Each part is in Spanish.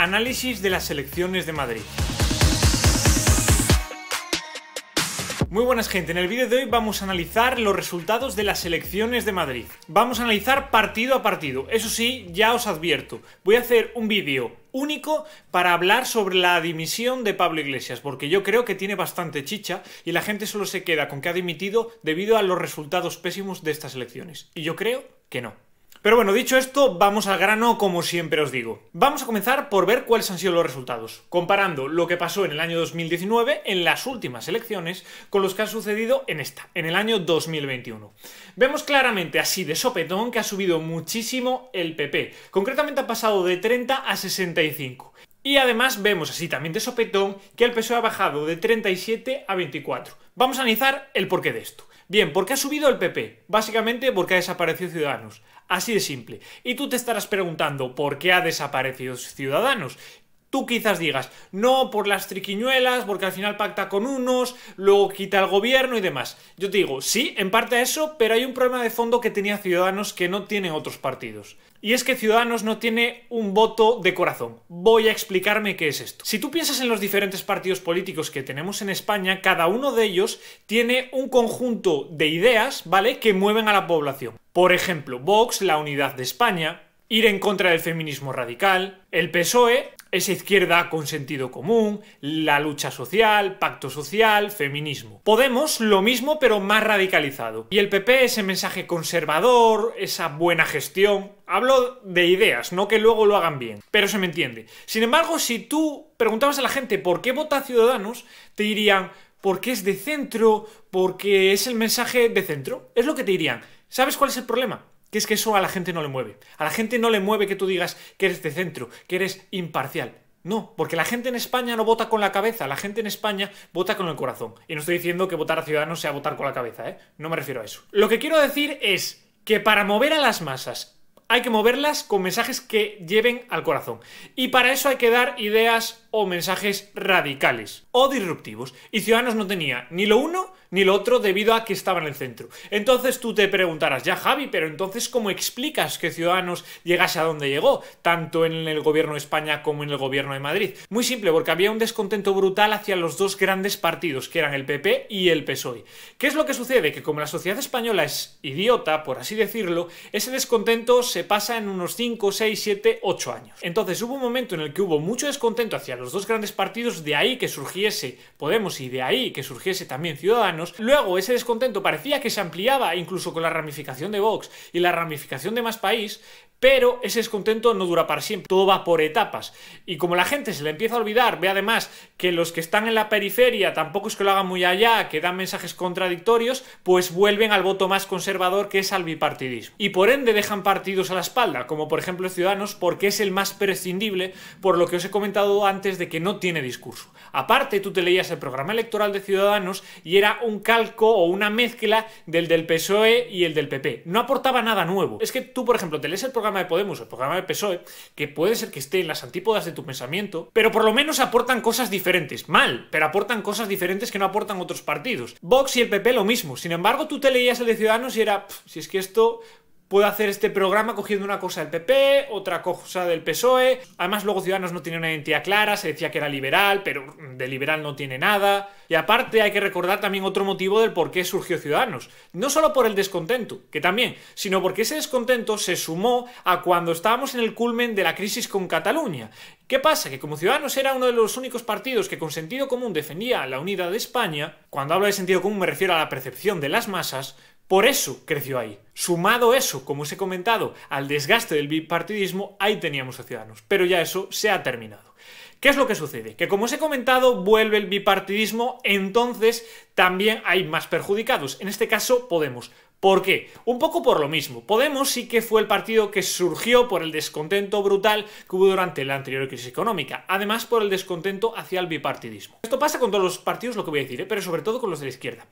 Análisis de las elecciones de Madrid. Muy buenas gente, en el vídeo de hoy vamos a analizar los resultados de las elecciones de Madrid. Vamos a analizar partido a partido, eso sí, ya os advierto, voy a hacer un vídeo único para hablar sobre la dimisión de Pablo Iglesias, porque yo creo que tiene bastante chicha y la gente solo se queda con que ha dimitido debido a los resultados pésimos de estas elecciones. Y yo creo que no. Pero bueno, dicho esto, vamos al grano como siempre os digo. Vamos a comenzar por ver cuáles han sido los resultados, comparando lo que pasó en el año 2019, en las últimas elecciones, con los que han sucedido en el año 2021. Vemos claramente, así de sopetón, que ha subido muchísimo el PP. Concretamente ha pasado de 30 a 65. Y además vemos así también de sopetón que el PSOE ha bajado de 37 a 24. Vamos a analizar el porqué de esto. Bien, ¿por qué ha subido el PP? Básicamente porque ha desaparecido Ciudadanos. Así de simple. Y tú te estarás preguntando ¿por qué ha desaparecido Ciudadanos? Tú quizás digas, no por las triquiñuelas, porque al final pacta con unos, luego quita el gobierno y demás. Yo te digo, sí, en parte eso, pero hay un problema de fondo que tenía Ciudadanos que no tienen otros partidos. Y es que Ciudadanos no tiene un voto de corazón. Voy a explicarme qué es esto. Si tú piensas en los diferentes partidos políticos que tenemos en España, cada uno de ellos tiene un conjunto de ideas, ¿vale?, que mueven a la población. Por ejemplo, Vox, la unidad de España, ir en contra del feminismo radical, el PSOE, esa izquierda con sentido común, la lucha social, pacto social, feminismo. Podemos, lo mismo pero más radicalizado. Y el PP, ese mensaje conservador, esa buena gestión. Hablo de ideas, no que luego lo hagan bien, pero se me entiende. Sin embargo, si tú preguntabas a la gente por qué vota Ciudadanos, te dirían porque es de centro, porque es el mensaje de centro. Es lo que te dirían. ¿Sabes cuál es el problema? Que es que eso a la gente no le mueve. A la gente no le mueve que tú digas que eres de centro, que eres imparcial. No, porque la gente en España no vota con la cabeza, la gente en España vota con el corazón. Y no estoy diciendo que votar a Ciudadanos sea votar con la cabeza, ¿eh? No me refiero a eso. Lo que quiero decir es que para mover a las masas hay que moverlas con mensajes que lleven al corazón. Y para eso hay que dar ideas o mensajes radicales o disruptivos. Y Ciudadanos no tenía ni lo uno ni lo otro debido a que estaba en el centro. Entonces tú te preguntarás, ya Javi, pero entonces ¿cómo explicas que Ciudadanos llegase a donde llegó? Tanto en el gobierno de España como en el gobierno de Madrid. Muy simple, porque había un descontento brutal hacia los dos grandes partidos, que eran el PP y el PSOE. ¿Qué es lo que sucede? Que como la sociedad española es idiota, por así decirlo, ese descontento se pasa en unos 5, 6, 7, 8 años. Entonces hubo un momento en el que hubo mucho descontento hacia los dos grandes partidos, de ahí que surgiese Podemos y de ahí que surgiese también Ciudadanos. Luego ese descontento parecía que se ampliaba incluso con la ramificación de Vox y la ramificación de Más País, pero ese descontento no dura para siempre, todo va por etapas. Y como la gente se le empieza a olvidar, ve además que los que están en la periferia tampoco es que lo hagan muy allá, que dan mensajes contradictorios, pues vuelven al voto más conservador, que es al bipartidismo. Y por ende dejan partidos a la espalda, como por ejemplo Ciudadanos, porque es el más prescindible, por lo que os he comentado antes de que no tiene discurso. Aparte, tú te leías el programa electoral de Ciudadanos y era un calco o una mezcla del PSOE y el del PP. No aportaba nada nuevo. Es que tú, por ejemplo, te lees el programa de Podemos o el programa de PSOE, que puede ser que esté en las antípodas de tu pensamiento, pero por lo menos aportan cosas diferentes. Mal, pero aportan cosas diferentes que no aportan otros partidos. Vox y el PP lo mismo. Sin embargo, tú te leías el de Ciudadanos y era, si es que esto puedo hacer este programa cogiendo una cosa del PP, otra cosa del PSOE. Además, luego Ciudadanos no tiene una identidad clara, se decía que era liberal, pero de liberal no tiene nada. Y aparte hay que recordar también otro motivo del por qué surgió Ciudadanos. No solo por el descontento, que también, sino porque ese descontento se sumó a cuando estábamos en el culmen de la crisis con Cataluña. ¿Qué pasa? Que como Ciudadanos era uno de los únicos partidos que con sentido común defendía la unidad de España, cuando hablo de sentido común me refiero a la percepción de las masas, por eso creció ahí. Sumado eso, como os he comentado, al desgaste del bipartidismo, ahí teníamos a Ciudadanos. Pero ya eso se ha terminado. ¿Qué es lo que sucede? Que como os he comentado, vuelve el bipartidismo, entonces también hay más perjudicados. En este caso, Podemos. ¿Por qué? Un poco por lo mismo. Podemos sí que fue el partido que surgió por el descontento brutal que hubo durante la anterior crisis económica. Además, por el descontento hacia el bipartidismo. Esto pasa con todos los partidos, lo que voy a decir, pero sobre todo con los de la izquierda.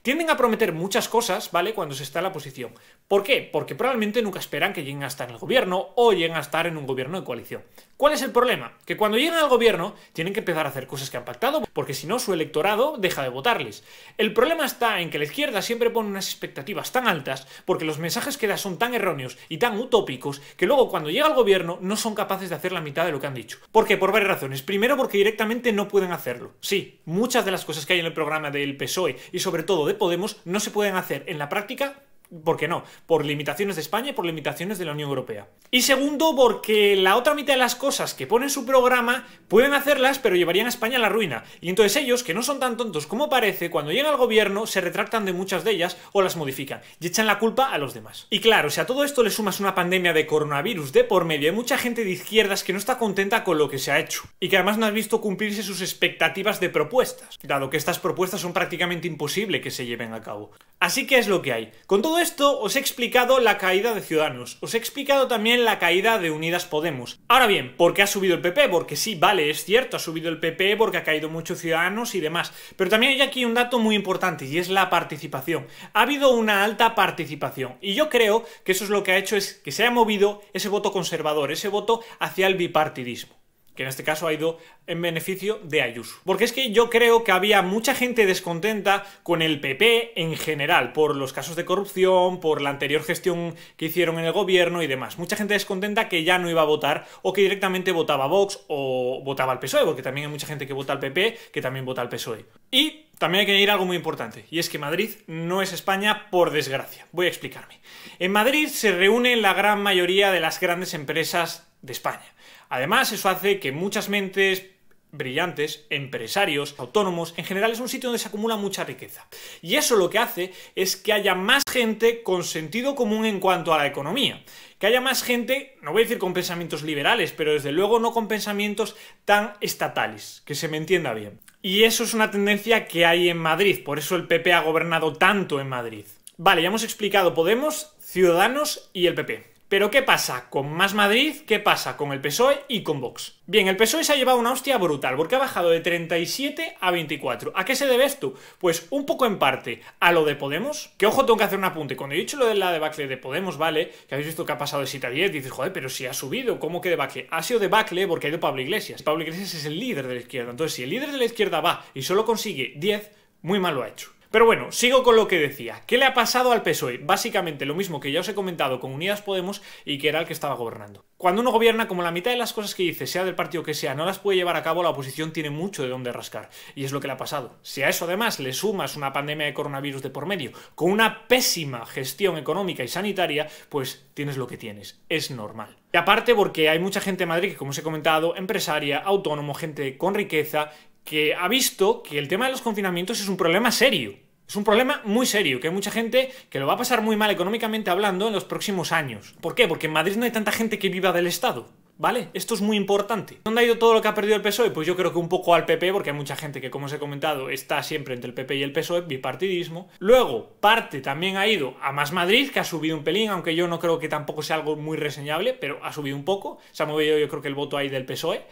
Tienden a prometer muchas cosas, ¿vale?, cuando se está en la oposición. ¿Por qué? Porque probablemente nunca esperan que lleguen a estar en el gobierno o lleguen a estar en un gobierno de coalición. ¿Cuál es el problema? Que cuando llegan al gobierno tienen que empezar a hacer cosas que han pactado, porque si no su electorado deja de votarles. El problema está en que la izquierda siempre pone unas expectativas tan altas porque los mensajes que da son tan erróneos y tan utópicos que luego cuando llega al gobierno no son capaces de hacer la mitad de lo que han dicho. ¿Por qué? Por varias razones. Primero, porque directamente no pueden hacerlo. Sí, muchas de las cosas que hay en el programa del PSOE y sobre todo de Podemos no se pueden hacer en la práctica. ¿Por qué no? Por limitaciones de España y por limitaciones de la Unión Europea. Y segundo, porque la otra mitad de las cosas que pone en su programa pueden hacerlas, pero llevarían a España a la ruina. Y entonces ellos, que no son tan tontos como parece, cuando llegan al gobierno se retractan de muchas de ellas o las modifican y echan la culpa a los demás. Y claro, si a todo esto le sumas una pandemia de coronavirus de por medio, hay mucha gente de izquierdas que no está contenta con lo que se ha hecho y que además no ha visto cumplirse sus expectativas de propuestas, dado que estas propuestas son prácticamente imposible que se lleven a cabo. Así que es lo que hay. Con todo esto os he explicado la caída de Ciudadanos, os he explicado también la caída de Unidas Podemos. Ahora bien, ¿por qué ha subido el PP? Porque sí, vale, es cierto, ha subido el PP porque ha caído mucho Ciudadanos y demás, pero también hay aquí un dato muy importante y es la participación. Ha habido una alta participación y yo creo que eso es lo que ha hecho es que se haya movido ese voto conservador, ese voto hacia el bipartidismo, que en este caso ha ido en beneficio de Ayuso. Porque es que yo creo que había mucha gente descontenta con el PP en general, por los casos de corrupción, por la anterior gestión que hicieron en el gobierno y demás. Mucha gente descontenta que ya no iba a votar o que directamente votaba a Vox o votaba al PSOE, porque también hay mucha gente que vota al PP que también vota al PSOE. Y también hay que añadir algo muy importante, y es que Madrid no es España, por desgracia. Voy a explicarme. En Madrid se reúne la gran mayoría de las grandes empresas de España. Además, eso hace que muchas mentes brillantes, empresarios, autónomos, en general es un sitio donde se acumula mucha riqueza. Y eso lo que hace es que haya más gente con sentido común en cuanto a la economía. Que haya más gente, no voy a decir con pensamientos liberales, pero desde luego no con pensamientos tan estatales, que se me entienda bien. Y eso es una tendencia que hay en Madrid, por eso el PP ha gobernado tanto en Madrid. Vale, ya hemos explicado Podemos, Ciudadanos y el PP. Pero ¿qué pasa con Más Madrid? ¿Qué pasa con el PSOE y con Vox? Bien, el PSOE se ha llevado una hostia brutal porque ha bajado de 37 a 24. ¿A qué se debe esto? Pues un poco en parte a lo de Podemos, que ojo, tengo que hacer un apunte. Cuando he dicho lo de la debacle de Podemos, ¿vale? Que habéis visto que ha pasado de 7 a 10, dices, joder, pero si ha subido, ¿cómo que debacle? Ha sido debacle porque ha ido Pablo Iglesias. Pablo Iglesias es el líder de la izquierda. Entonces, si el líder de la izquierda va y solo consigue 10, muy mal lo ha hecho. Pero bueno, sigo con lo que decía. ¿Qué le ha pasado al PSOE? Básicamente lo mismo que ya os he comentado con Unidas Podemos y que era el que estaba gobernando. Cuando uno gobierna, como la mitad de las cosas que dice, sea del partido que sea, no las puede llevar a cabo, la oposición tiene mucho de dónde rascar. Y es lo que le ha pasado. Si a eso además le sumas una pandemia de coronavirus de por medio, con una pésima gestión económica y sanitaria, pues tienes lo que tienes. Es normal. Y aparte porque hay mucha gente en Madrid que, como os he comentado, empresaria, autónomo, gente con riqueza, que ha visto que el tema de los confinamientos es un problema serio. Es un problema muy serio, que hay mucha gente que lo va a pasar muy mal económicamente hablando en los próximos años. ¿Por qué? Porque en Madrid no hay tanta gente que viva del Estado, ¿vale? Esto es muy importante. ¿Dónde ha ido todo lo que ha perdido el PSOE? Pues yo creo que un poco al PP, porque hay mucha gente que, como os he comentado, está siempre entre el PP y el PSOE, bipartidismo. Luego, parte también ha ido a Más Madrid, que ha subido un pelín, aunque yo no creo que tampoco sea algo muy reseñable, pero ha subido un poco. Se ha movido yo creo que el voto ahí del PSOE.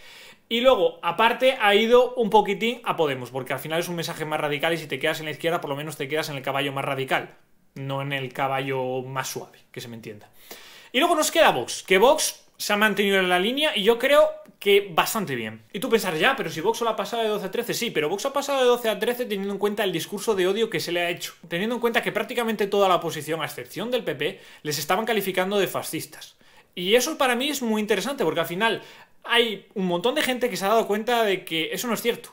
Y luego, aparte, ha ido un poquitín a Podemos, porque al final es un mensaje más radical y si te quedas en la izquierda, por lo menos te quedas en el caballo más radical, no en el caballo más suave, que se me entienda. Y luego nos queda Vox, que Vox se ha mantenido en la línea y yo creo que bastante bien. Y tú pensarás, ya, pero si Vox solo ha pasado de 12 a 13, sí, pero Vox ha pasado de 12 a 13 teniendo en cuenta el discurso de odio que se le ha hecho. Teniendo en cuenta que prácticamente toda la oposición, a excepción del PP, les estaban calificando de fascistas. Y eso para mí es muy interesante, porque al final hay un montón de gente que se ha dado cuenta de que eso no es cierto.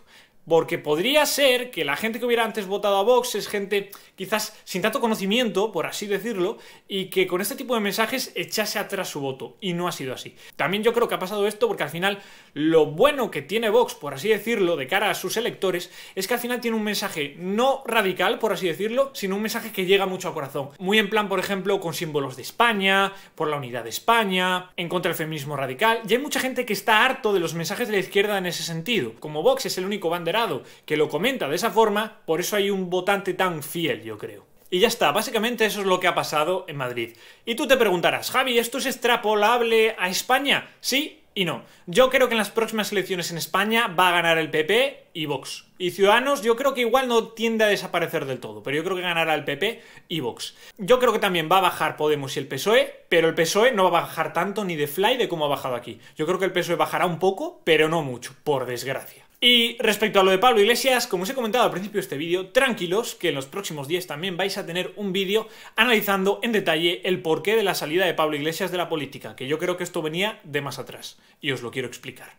Porque podría ser que la gente que hubiera antes votado a Vox es gente quizás sin tanto conocimiento, por así decirlo, y que con este tipo de mensajes echase atrás su voto. Y no ha sido así. También yo creo que ha pasado esto porque al final lo bueno que tiene Vox, por así decirlo, de cara a sus electores, es que al final tiene un mensaje no radical, por así decirlo, sino un mensaje que llega mucho al corazón. Muy en plan, por ejemplo, con símbolos de España, por la unidad de España, en contra del feminismo radical. Y hay mucha gente que está harto de los mensajes de la izquierda en ese sentido. Como Vox es el único banderado que lo comenta de esa forma, por eso hay un votante tan fiel, yo creo. Y ya está, básicamente eso es lo que ha pasado en Madrid. Y tú te preguntarás, Javi, ¿esto es extrapolable a España? Sí Y no, yo creo que en las próximas elecciones en España va a ganar el PP y Vox. Y Ciudadanos yo creo que igual no tiende a desaparecer del todo, pero yo creo que ganará el PP y Vox. Yo creo que también va a bajar Podemos y el PSOE, pero el PSOE no va a bajar tanto ni de fly de como ha bajado aquí. Yo creo que el PSOE bajará un poco, pero no mucho, por desgracia. Y respecto a lo de Pablo Iglesias, como os he comentado al principio de este vídeo, tranquilos que en los próximos días también vais a tener un vídeo analizando en detalle el porqué de la salida de Pablo Iglesias de la política, que yo creo que esto venía de más atrás, y os lo quiero explicar.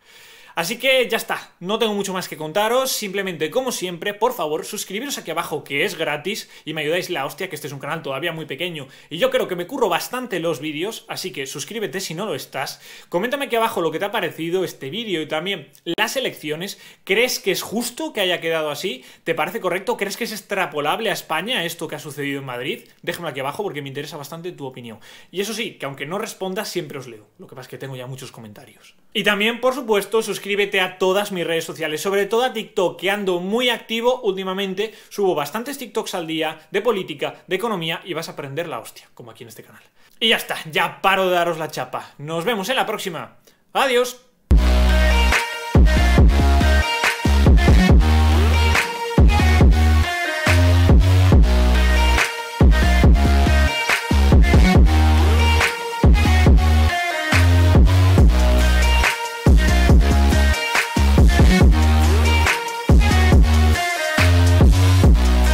Así que ya está, no tengo mucho más que contaros, simplemente como siempre, por favor, suscribiros aquí abajo que es gratis y me ayudáis la hostia, que este es un canal todavía muy pequeño y yo creo que me curro bastante los vídeos, así que suscríbete si no lo estás, coméntame aquí abajo lo que te ha parecido este vídeo y también las elecciones, ¿crees que es justo que haya quedado así? ¿Te parece correcto? ¿Crees que es extrapolable a España esto que ha sucedido en Madrid? Déjame aquí abajo porque me interesa bastante tu opinión. Y eso sí, que aunque no respondas siempre os leo, lo que pasa es que tengo ya muchos comentarios. Y también, por supuesto, suscríbete a todas mis redes sociales, sobre todo a TikTok, que ando muy activo últimamente, subo bastantes TikToks al día, de política, de economía, y vas a aprender la hostia, como aquí en este canal. Y ya está, ya paro de daros la chapa. Nos vemos en la próxima. ¡Adiós!